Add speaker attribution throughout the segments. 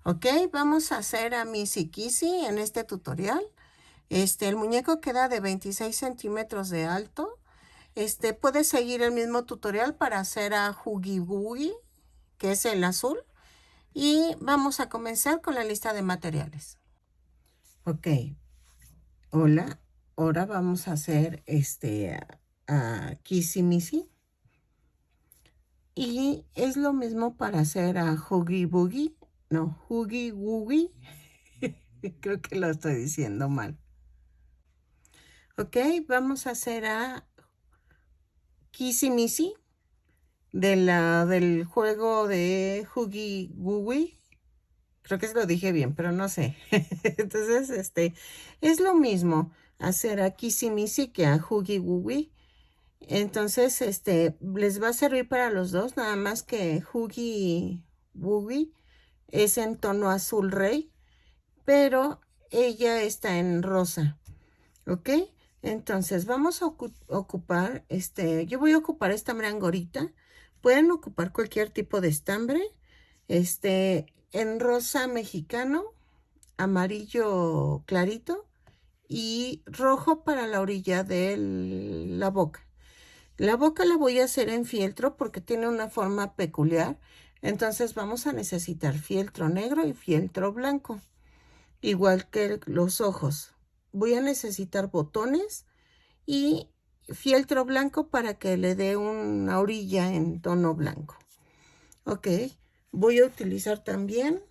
Speaker 1: Ok, vamos a hacer a Missy Kissy en este tutorial. El muñeco queda de 26 centímetros de alto. Puedes seguir el mismo tutorial para hacer a Huggy Wuggy, que es el azul. Y vamos a comenzar con la lista de materiales. Ok, hola. Ahora vamos a hacer a Kissy Missy. Y es lo mismo para hacer a Huggy Boogie. No, Huggy Wuggy. Creo que lo estoy diciendo mal. Ok, vamos a hacer a Kissy Missy del juego de Huggy Wuggy. Creo que se lo dije bien, pero no sé. Entonces, es lo mismo hacer a Kissy Missy que a Huggy Wuggy. Entonces, les va a servir para los dos, nada más que Huggy Wuggy es en tono azul rey, pero ella está en rosa. ¿Ok? Entonces vamos a ocupar, yo voy a ocupar estambre angorita. Pueden ocupar cualquier tipo de estambre, en rosa mexicano, amarillo clarito y rojo para la orilla de la boca. La boca la voy a hacer en fieltro porque tiene una forma peculiar. Entonces vamos a necesitar fieltro negro y fieltro blanco. Igual que los ojos. Voy a necesitar botones y fieltro blanco para que le dé una orilla en tono blanco. Ok, voy a utilizar también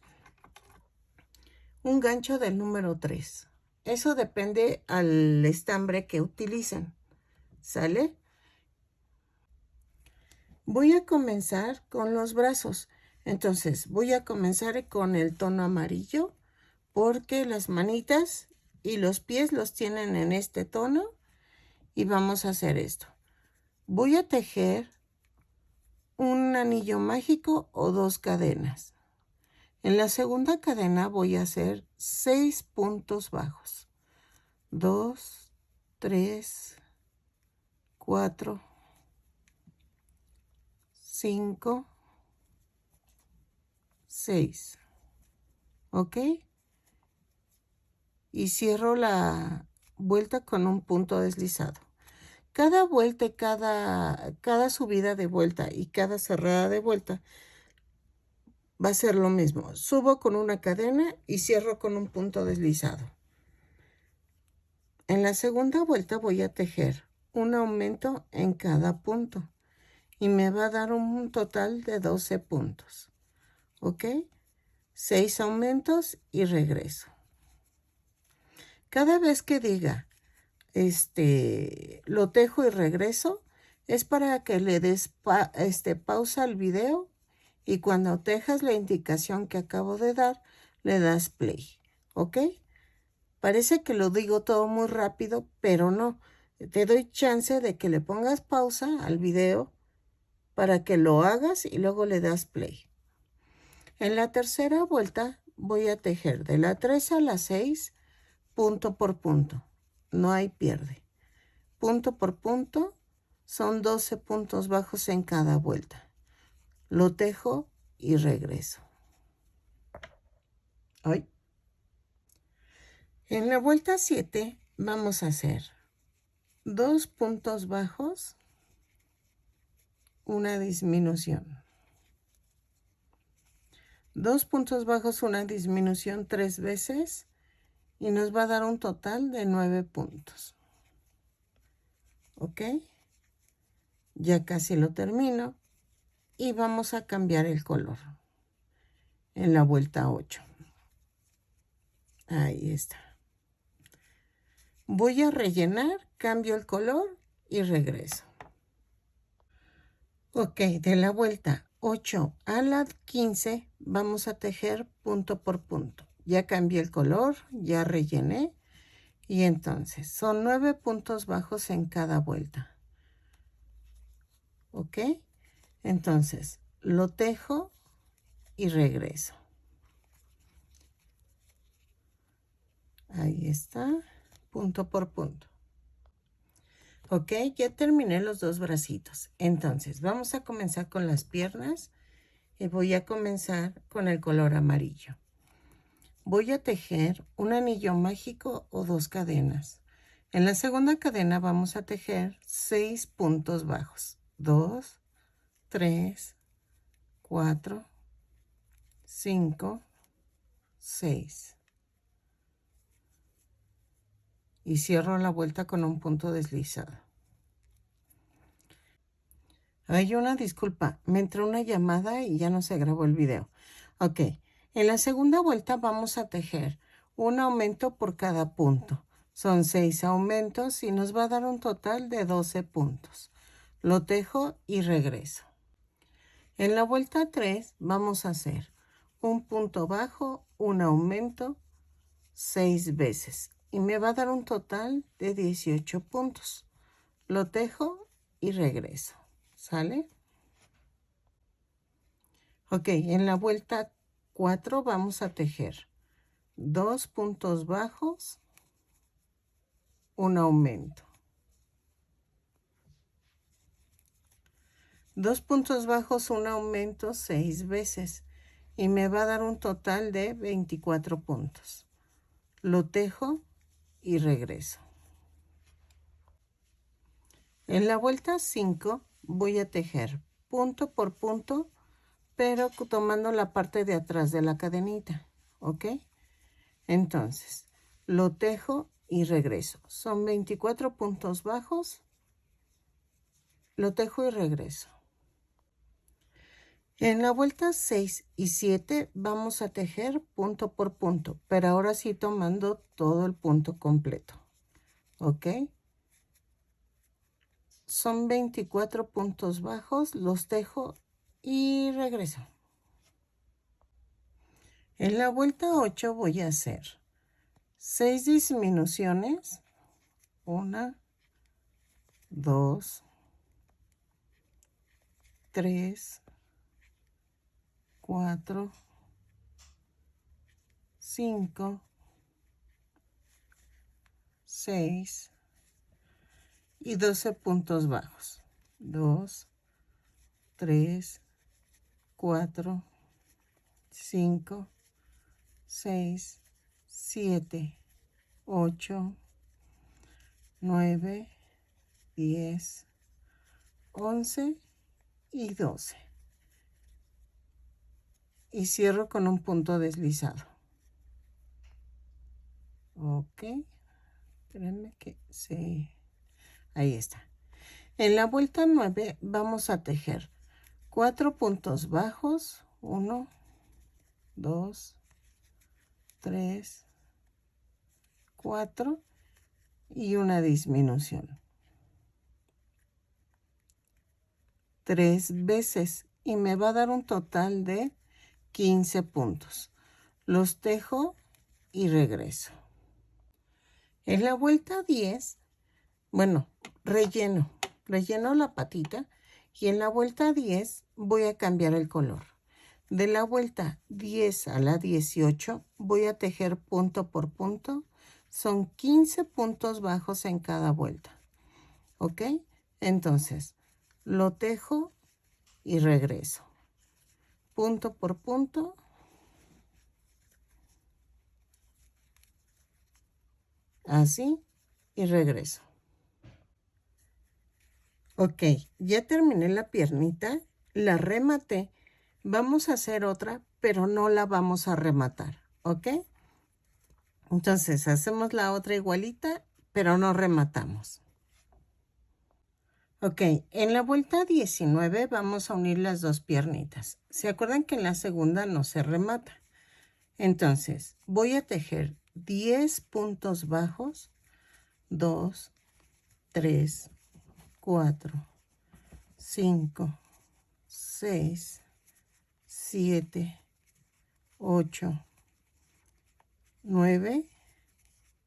Speaker 1: un gancho del número 3. Eso depende al estambre que utilicen. ¿Sale? Voy a comenzar con los brazos. Entonces voy a comenzar con el tono amarillo porque las manitas y los pies los tienen en este tono. Y vamos a hacer esto. Voy a tejer un anillo mágico o 2 cadenas. En la segunda cadena voy a hacer 6 puntos bajos. 2, 3, 4, 5, 6. ¿Ok? Y cierro la vuelta con un punto deslizado. Cada vuelta y cada subida de vuelta y cada cerrada de vuelta va a ser lo mismo. Subo con una cadena y cierro con un punto deslizado. En la segunda vuelta voy a tejer un aumento en cada punto y me va a dar un total de 12 puntos. ¿Ok? 6 aumentos y regreso. Cada vez que diga, lo tejo y regreso, es para que le des pausa al video y cuando tejas la indicación que acabo de dar, le das play. ¿Ok? Parece que lo digo todo muy rápido, pero no. Te doy chance de que le pongas pausa al video para que lo hagas y luego le das play. En la tercera vuelta voy a tejer de la 3 a la 6, punto por punto. No hay pierde. Punto por punto son 12 puntos bajos en cada vuelta. Lo tejo y regreso. Hoy. En la vuelta 7 vamos a hacer 2 puntos bajos, una disminución. 2 puntos bajos, una disminución 3 veces y nos va a dar un total de 9 puntos. ¿Ok? Ya casi lo termino y vamos a cambiar el color en la vuelta 8. Ahí está. Voy a rellenar, cambio el color y regreso. Ok, de la vuelta 8 a la 15 vamos a tejer punto por punto. Ya cambié el color, ya rellené y entonces son 9 puntos bajos en cada vuelta. ¿Ok? Entonces lo tejo y regreso. Ahí está, punto por punto. Ok, ya terminé los dos bracitos. Entonces vamos a comenzar con las piernas y voy a comenzar con el color amarillo. voy a tejer un anillo mágico o 2 cadenas. En la segunda cadena vamos a tejer 6 puntos bajos. 2, 3, 4, 5, 6. Y cierro la vuelta con un punto deslizado. Hay una disculpa, me entró una llamada y ya no se grabó el video. Ok, en la segunda vuelta vamos a tejer un aumento por cada punto. Son 6 aumentos y nos va a dar un total de 12 puntos. Lo tejo y regreso. En la vuelta 3 vamos a hacer un punto bajo, un aumento 6 veces y me va a dar un total de 18 puntos. Lo tejo y regreso. ¿Sale? Ok, en la vuelta 4 vamos a tejer 2 puntos bajos, un aumento. 2 puntos bajos, un aumento 6 veces y me va a dar un total de 24 puntos. Lo tejo y regreso. En la vuelta 5 voy a tejer punto por punto, pero tomando la parte de atrás de la cadenita, ¿ok? Entonces, lo tejo y regreso. Son 24 puntos bajos. Lo tejo y regreso. En la vuelta 6 y 7 vamos a tejer punto por punto, pero ahora sí tomando todo el punto completo. ¿Ok? Son 24 puntos bajos, los tejo y regreso. En la vuelta 8 voy a hacer 6 disminuciones. 1, 2, 3, 4, 5, 6 y 12 puntos bajos. 2, 3, 4, 5, 6, 7, 8, 9, 10, 11 y 12. Y cierro con un punto deslizado. Ok. Espérenme que sí. Ahí está. En la vuelta 9 vamos a tejer 4 puntos bajos. 1, 2, 3, 4 y una disminución. 3 veces y me va a dar un total de 15 puntos. Los tejo y regreso. En la vuelta 10, bueno, relleno la patita y en la vuelta 10 voy a cambiar el color. De la vuelta 10 a la 18 voy a tejer punto por punto. Son 15 puntos bajos en cada vuelta. ¿Ok? Entonces, lo tejo y regreso. Punto por punto. Así y regreso. Ok, ya terminé la piernita, la rematé. Vamos a hacer otra, pero no la vamos a rematar, ¿ok? Entonces, hacemos la otra igualita, pero no rematamos. Ok, en la vuelta 19 vamos a unir las dos piernitas. ¿Se acuerdan que en la segunda no se remata? Entonces, voy a tejer 10 puntos bajos, 2, 3, 4, 5, 6, 7, 8, 9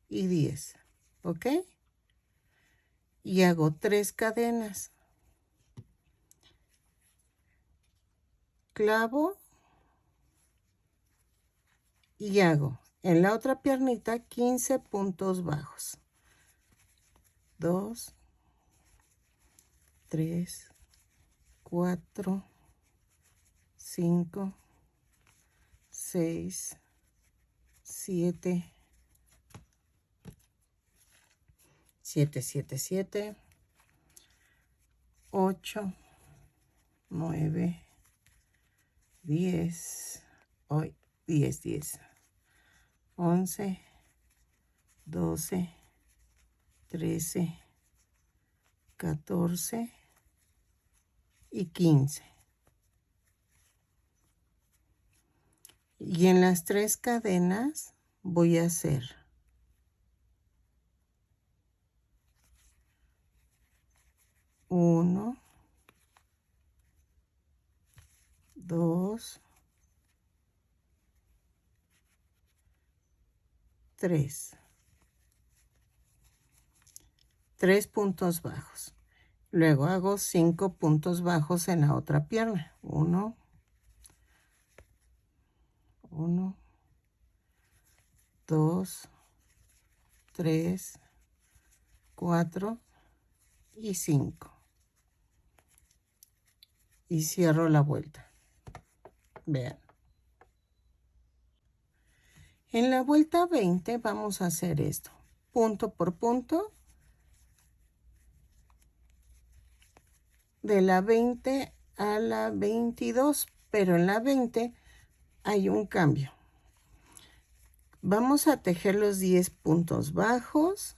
Speaker 1: y 10. ¿Ok? Y hago 3 cadenas. Clavo y hago en la otra piernita 15 puntos bajos. 2, 3, 4, 5, 6, 7, 7, 7, 7, 8, 9, 10, hoy 10, 10, 11, 12, 13, 14 y 15. Y en las 3 cadenas voy a hacer 1, 2, 3. 3 puntos bajos. Luego hago 5 puntos bajos en la otra pierna. 1, 1, 2, 3, 4 y 5. Y cierro la vuelta. Vean. En la vuelta 20 vamos a hacer esto. Punto por punto. De la 20 a la 22. Pero en la 20 hay un cambio. Vamos a tejer los 10 puntos bajos.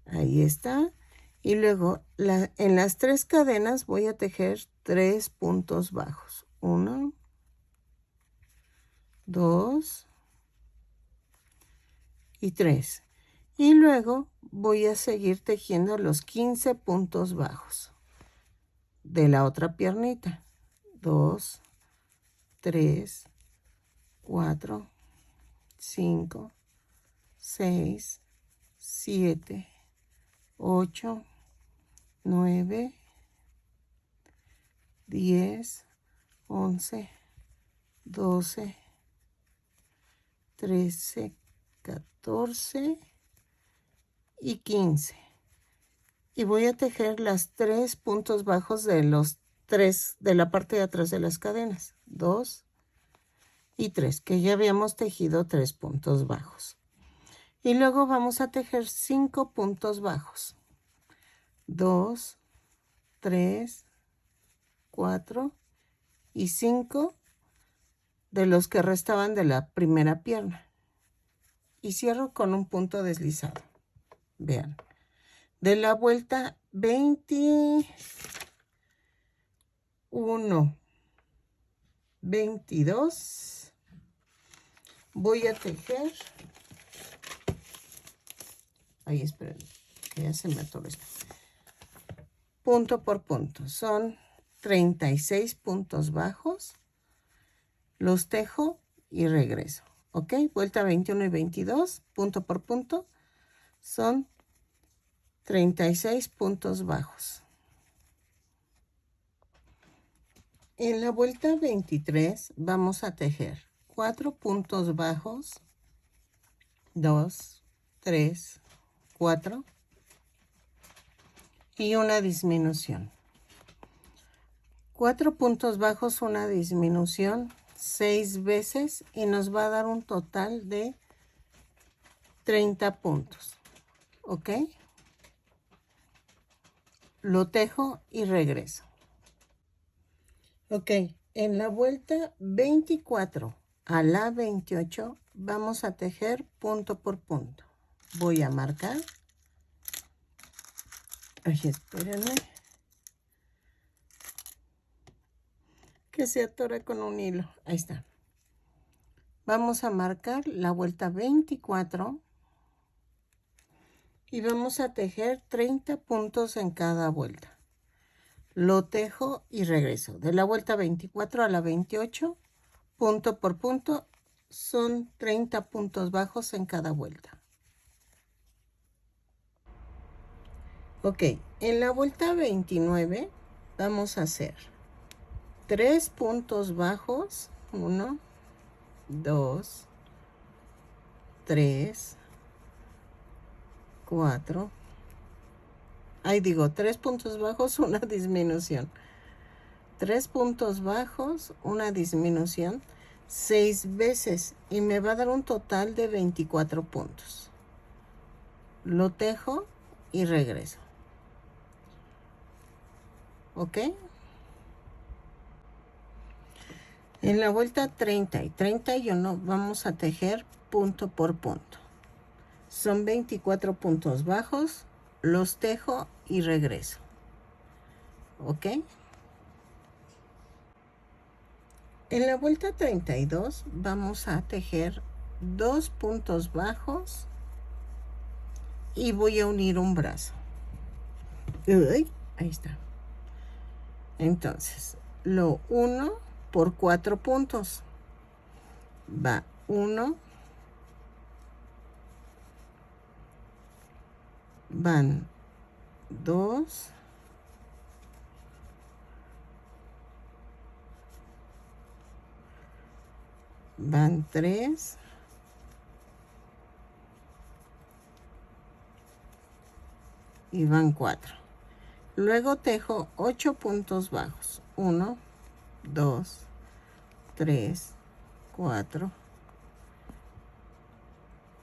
Speaker 1: Ahí está. Y luego en las 3 cadenas voy a tejer 3 puntos bajos. 1, 2 y 3. Y luego voy a seguir tejiendo los 15 puntos bajos de la otra piernita. 2, 3, 4, 5, 6, 7, 8, 9, 10, 11, 12, 13, 14 y 15. Y voy a tejer las 3 puntos bajos de los 3 de la parte de atrás de las cadenas. 2 y 3, que ya habíamos tejido 3 puntos bajos. Y luego vamos a tejer 5 puntos bajos. 2, 3, 4 y 5 de los que restaban de la primera pierna. Y cierro con un punto deslizado. Vean. De la vuelta 21, 22, voy a tejer. Ahí, esperen, que ya se me atoró esto. Punto por punto. Son 36 puntos bajos. Los tejo y regreso. ¿Ok? Vuelta 21 y 22, punto por punto. Son 36 puntos bajos. En la vuelta 23 vamos a tejer 4 puntos bajos. 2, 3, 4. Y una disminución. 4 puntos bajos, una disminución 6 veces y nos va a dar un total de 30 puntos. ¿Ok? Lo tejo y regreso. Ok, en la vuelta 24 a la 28 vamos a tejer punto por punto. Voy a marcar. Ay, espérenme. Que se atora con un hilo. Ahí está. Vamos a marcar la vuelta 24 y vamos a tejer 30 puntos en cada vuelta. Lo tejo y regreso. De la vuelta 24 a la 28, punto por punto, son 30 puntos bajos en cada vuelta. Ok, en la vuelta 29 vamos a hacer 3 puntos bajos. 1, 2, 3, 4. Ahí digo, 3 puntos bajos, una disminución. 3 puntos bajos, una disminución. 6 veces y me va a dar un total de 24 puntos. Lo tejo y regreso. ¿Ok? En la vuelta 30 y 31 vamos a tejer punto por punto. Son 24 puntos bajos, los tejo y regreso. ¿Ok? En la vuelta 32 vamos a tejer 2 puntos bajos y voy a unir un brazo. Uy, ahí está. Entonces, lo uno por 4 puntos. Va 1, van 2, van 3, y van 4. Luego tejo 8 puntos bajos. 1, 2, 3, 4,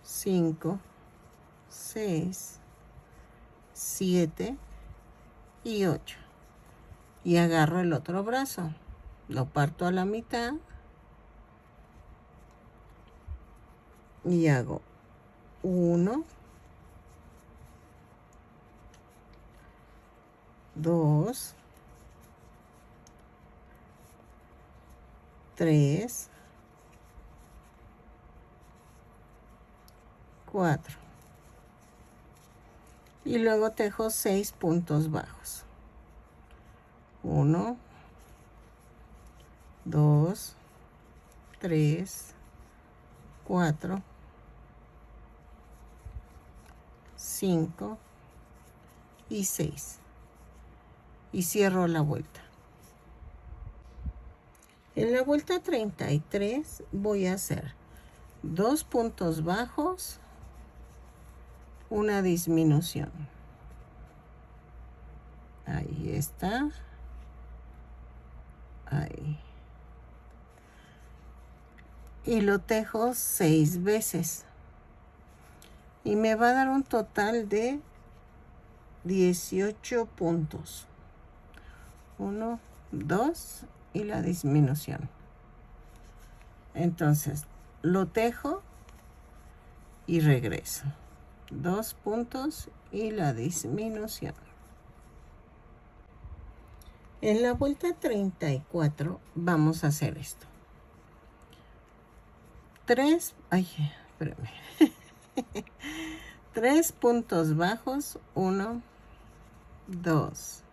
Speaker 1: 5, 6, 7 y 8. Y agarro el otro brazo. Lo parto a la mitad. Y hago 1, 2, 3, 4. Y luego tejo 6 puntos bajos. 1, 2, 3, 4, 5 y 6. Y cierro la vuelta. En la vuelta 33 voy a hacer 2 puntos bajos, una disminución. Ahí está. Ahí. Y lo tejo 6 veces. Y me va a dar un total de 18 puntos. 1, 2 y la disminución. Entonces, lo tejo y regreso. 2 puntos y la disminución. En la vuelta 34 vamos a hacer esto. 3 puntos bajos. 1, 2,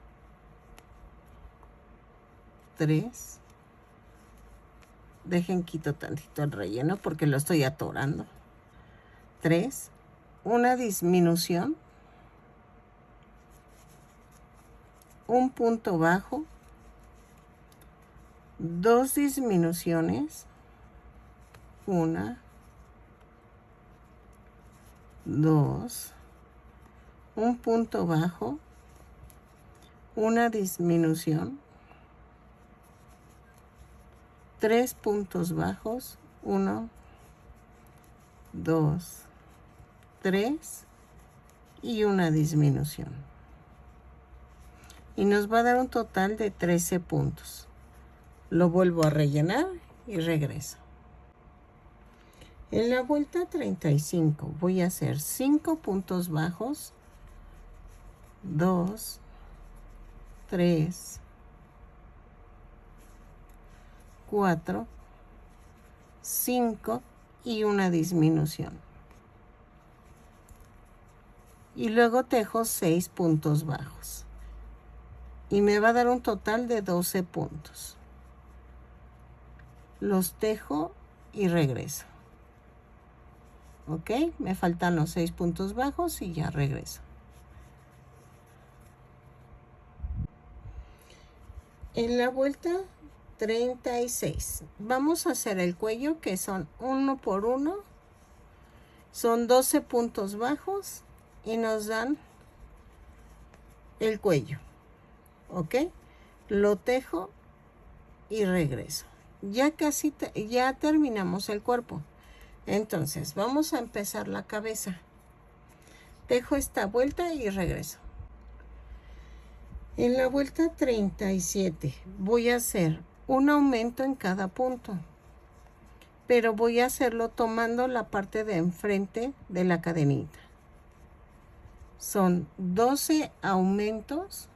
Speaker 1: 3. Dejen quito tantito el relleno porque lo estoy atorando. 3, una disminución, un punto bajo, 2 disminuciones, 1, 2, un punto bajo, una disminución, 3 puntos bajos, 1, 2, 3 y una disminución. Y nos va a dar un total de 13 puntos. Lo vuelvo a rellenar y regreso. En la vuelta 35 voy a hacer 5 puntos bajos, 2, 3, 4, 5 y una disminución. Y luego tejo 6 puntos bajos. Y me va a dar un total de 12 puntos. Los tejo y regreso. ¿Ok? Me faltan los 6 puntos bajos y ya regreso. En la vuelta 36 vamos a hacer el cuello, que son 1 por 1. Son 12 puntos bajos y nos dan el cuello. ¿Ok? Lo tejo y regreso. ya casi, ya terminamos el cuerpo. Entonces, vamos a empezar la cabeza. Dejo esta vuelta y regreso. En la vuelta 37 voy a hacer un aumento en cada punto, pero voy a hacerlo tomando la parte de enfrente de la cadenita. Son 12 aumentos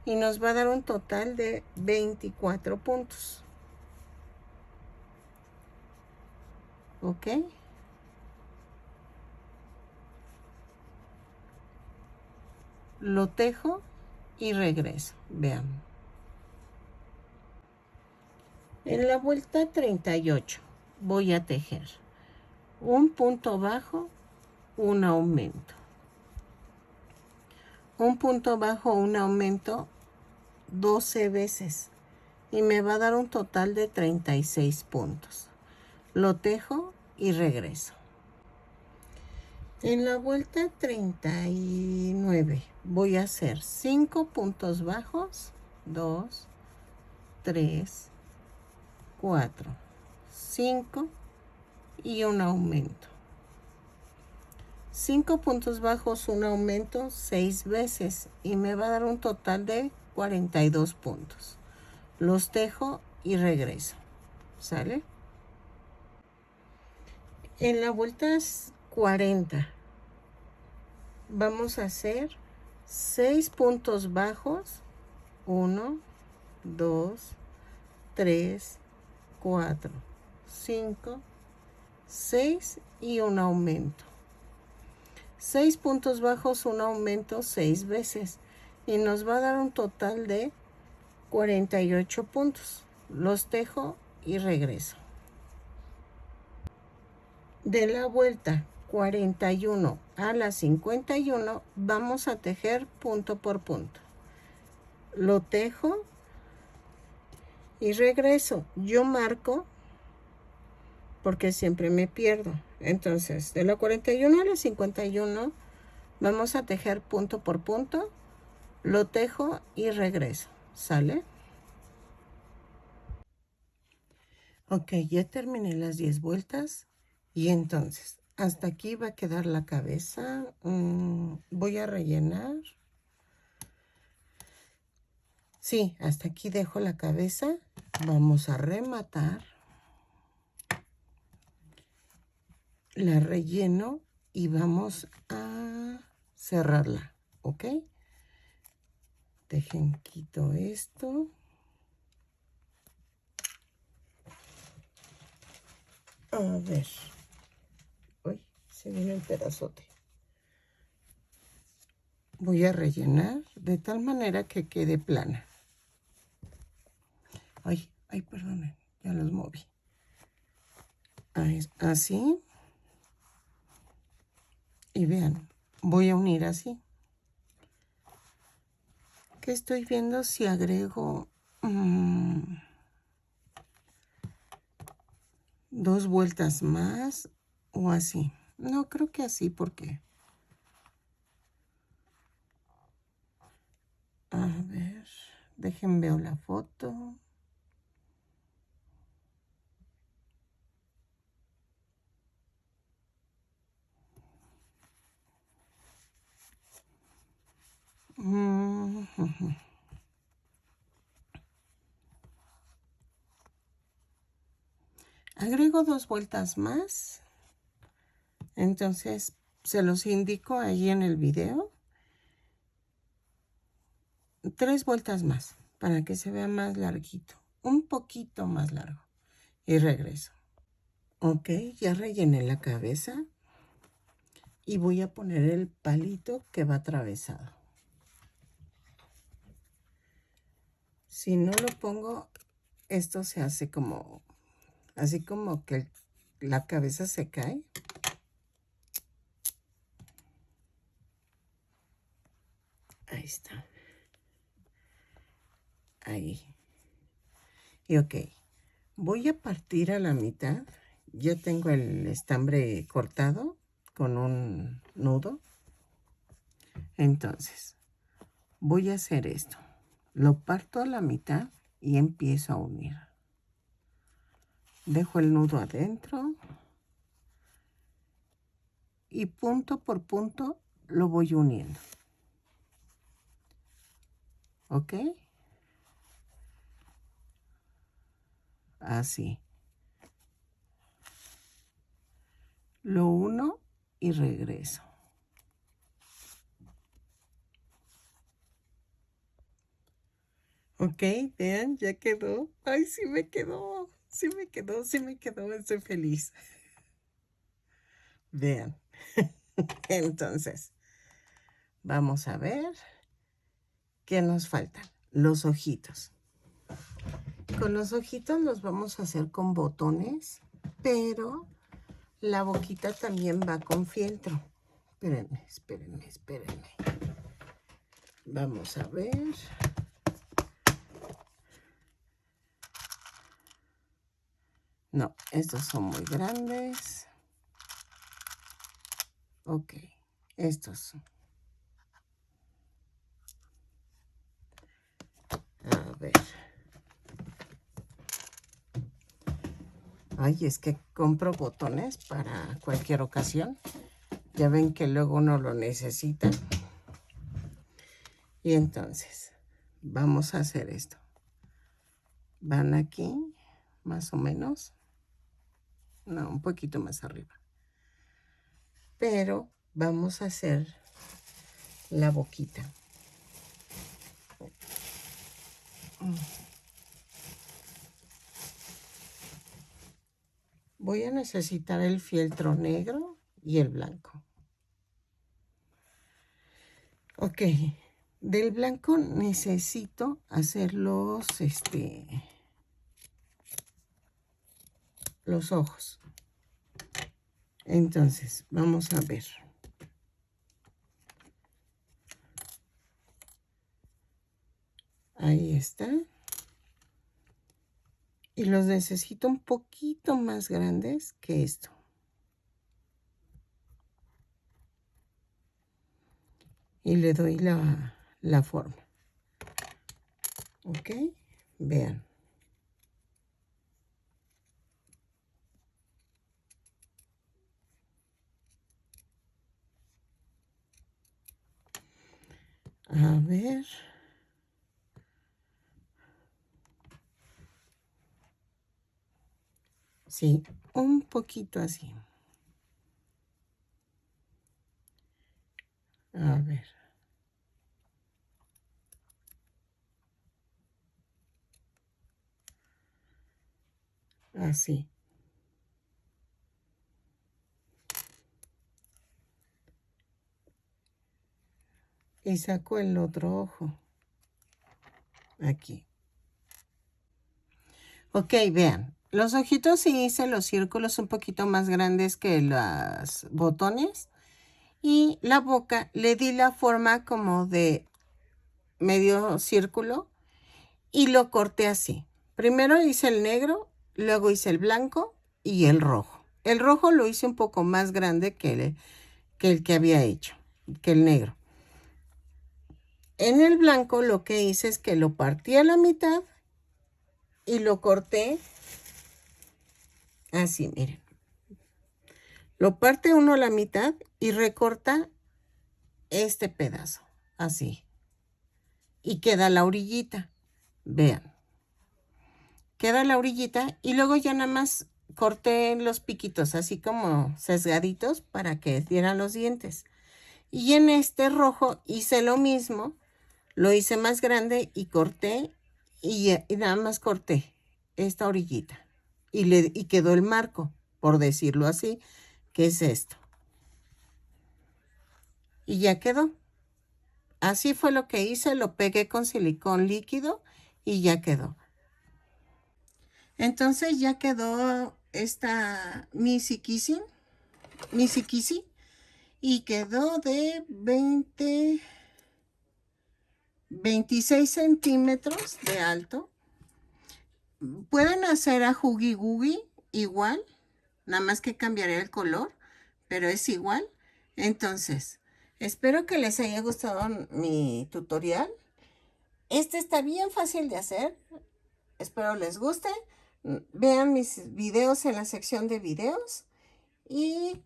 Speaker 1: y nos va a dar un total de 24 puntos. ¿Ok? Lo tejo y regreso. Vean. En la vuelta 38 voy a tejer un punto bajo, un aumento. Un punto bajo, un aumento 12 veces y me va a dar un total de 36 puntos. Lo tejo y regreso. En la vuelta 39 voy a hacer 5 puntos bajos, 2, 3, 4, 5 y un aumento. 5 puntos bajos, un aumento 6 veces y me va a dar un total de 42 puntos. Los tejo y regreso. ¿Sale? En la vuelta 40 vamos a hacer 6 puntos bajos, 1, 2, 3, 4, 5, 6 y un aumento. 6 puntos bajos, un aumento 6 veces y nos va a dar un total de 48 puntos. Los tejo y regreso. De la vuelta 41 a la 51 vamos a tejer punto por punto. Lo tejo y regreso. Yo marco porque siempre me pierdo. Entonces, de la 41 a la 51 vamos a tejer punto por punto. Lo tejo y regreso. ¿Sale? Ok, ya terminé las 10 vueltas. Y entonces, hasta aquí va a quedar la cabeza. Voy a rellenar. Sí, hasta aquí dejo la cabeza. Vamos a rematar. La relleno y vamos a cerrarla, ¿ok? Dejen, quito esto. A ver. Uy, se viene el pedazote. Voy a rellenar de tal manera que quede plana. Ay, perdonen, ya los moví. Así. Y vean, voy a unir así. Que estoy viendo si agrego 2 vueltas más o así. No, creo que así porque... A ver, dejen veo la foto. Agrego 2 vueltas más. Entonces, se los indico ahí en el video. 3 vueltas más para que se vea más larguito. Un poquito más largo. Y regreso. Ok, ya rellené la cabeza. Y voy a poner el palito que va atravesado. Si no lo pongo, esto se hace como... Así como que la cabeza se cae. Ahí está. Ahí. Y ok. Voy a partir a la mitad. Ya tengo el estambre cortado con un nudo. Entonces, voy a hacer esto. Lo parto a la mitad y empiezo a unir. Dejo el nudo adentro y punto por punto lo voy uniendo. ¿Ok? Así. Lo uno y regreso. Ok, vean, ya quedó. Ay, sí me quedó. Sí me quedó, sí me quedó. Estoy feliz. Vean. Entonces, vamos a ver qué nos faltan. Los ojitos. Con los ojitos los vamos a hacer con botones, pero la boquita también va con fieltro. Espérenme, espérenme, espérenme. Vamos a ver. No, estos son muy grandes. Ok, estos. A ver. Ay, es que compro botones para cualquier ocasión. Ya ven que luego uno lo necesita. Y entonces, vamos a hacer esto. Van aquí, más o menos. No, un poquito más arriba. Pero vamos a hacer la boquita. Voy a necesitar el fieltro negro y el blanco. Ok, del blanco necesito hacer los ojos. Entonces, vamos a ver. Ahí está. Y los necesito un poquito más grandes que esto. Y le doy la forma. ¿Ok? Vean. A ver. Sí, un poquito así. A ver. Así. Y saco el otro ojo. Aquí. Ok, vean. Los ojitos sí hice los círculos un poquito más grandes que los botones. Y la boca le di la forma como de medio círculo y lo corté así. Primero hice el negro, luego hice el blanco y el rojo. El rojo lo hice un poco más grande que el que había hecho, que el negro. En el blanco lo que hice es que lo partí a la mitad y lo corté así, miren. Lo parte uno a la mitad y recorta este pedazo, así. Y queda la orillita, vean. Queda la orillita y luego ya nada más corté los piquitos, así como sesgaditos para que dieran los dientes. Y en este rojo hice lo mismo, lo hice más grande y corté y nada más corté esta orillita. Y quedó el marco, por decirlo así, que es esto. Y ya quedó. Así fue lo que hice, lo pegué con silicón líquido y ya quedó. Entonces ya quedó esta Missy Kissy y quedó de 26 centímetros de alto. Pueden hacer a Huggy Wuggy igual, nada más que cambiaré el color, pero es igual. Entonces, espero que les haya gustado mi tutorial. Este está bien fácil de hacer. Espero les guste. Vean mis videos en la sección de videos y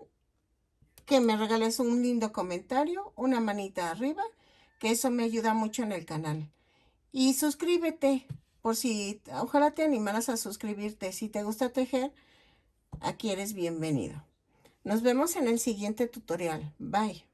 Speaker 1: que me regales un lindo comentario, una manita arriba, que eso me ayuda mucho en el canal. Y suscríbete, por si, ojalá te animaras a suscribirte. Si te gusta tejer, aquí eres bienvenido. Nos vemos en el siguiente tutorial. Bye.